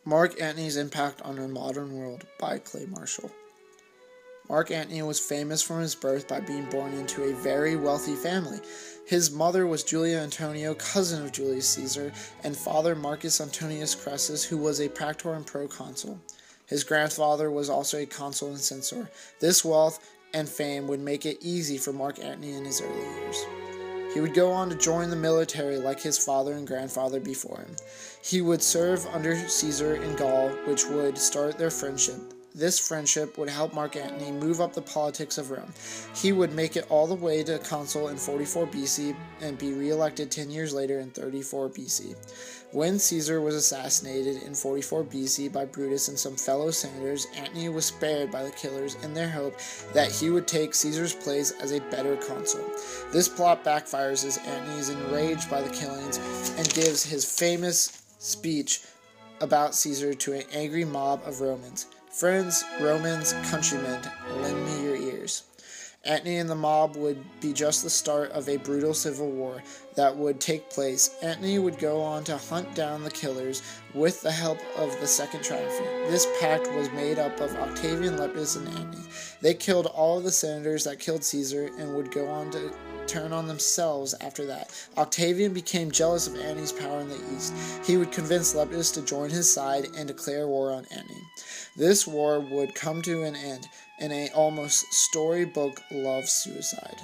Mark Antony's Impact on the Modern World by Clay Marshall. Mark Antony was famous from his birth by being born into a very wealthy family. His mother was Julia Antonio, cousin of Julius Caesar, and father Marcus Antonius Crassus, who was a praetor and proconsul. His grandfather was also a consul and censor. This wealth and fame would make it easy for Mark Antony in his early years. He would go on to join the military like his father and grandfather before him. He would serve under Caesar in Gaul, which would start their friendship. This friendship would help Mark Antony move up the politics of Rome. He would make it all the way to consul in 44 BC and be re-elected 10 years later in 34 BC. When Caesar was assassinated in 44 BC by Brutus and some fellow senators, Antony was spared by the killers in their hope that he would take Caesar's place as a better consul. This plot backfires as Antony is enraged by the killings and gives his famous speech about Caesar to an angry mob of Romans. "Friends, Romans, countrymen, lend me your ears." Antony and the mob would be just the start of a brutal civil war that would take place. Antony would go on to hunt down the killers with the help of the Second Triumvirate. This pact was made up of Octavian, Lepidus, and Antony. They killed all of the senators that killed Caesar and would go on to turn on themselves after that. Octavian became jealous of Antony's power in the east. He would convince Lepidus to join his side and declare war on Antony. This war would come to an end in an almost storybook love suicide.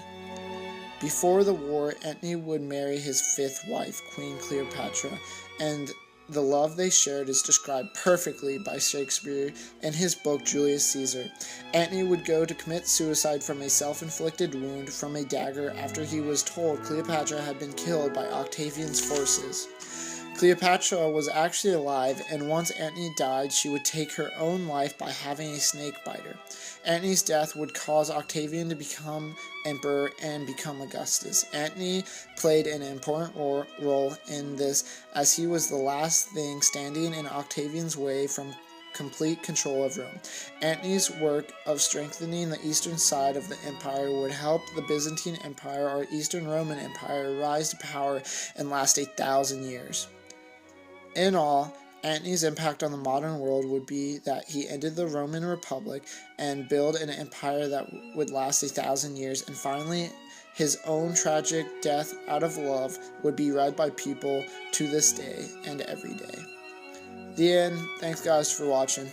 Before the war, Antony would marry his fifth wife, Queen Cleopatra, and the love they shared is described perfectly by Shakespeare in his book Julius Caesar. Antony would go to commit suicide from a self-inflicted wound from a dagger after he was told Cleopatra had been killed by Octavian's forces. Cleopatra was actually alive, and once Antony died, she would take her own life by having a snake bite her. Antony's death would cause Octavian to become emperor and become Augustus. Antony played an important role in this, as he was the last thing standing in Octavian's way from complete control of Rome. Antony's work of strengthening the eastern side of the empire would help the Byzantine Empire or Eastern Roman Empire rise to power and last 1,000 years. In all, Antony's impact on the modern world would be that he ended the Roman Republic and built an empire that would last 1,000 years, and finally, his own tragic death out of love would be read by people to this day and every day. The end. Thanks guys for watching.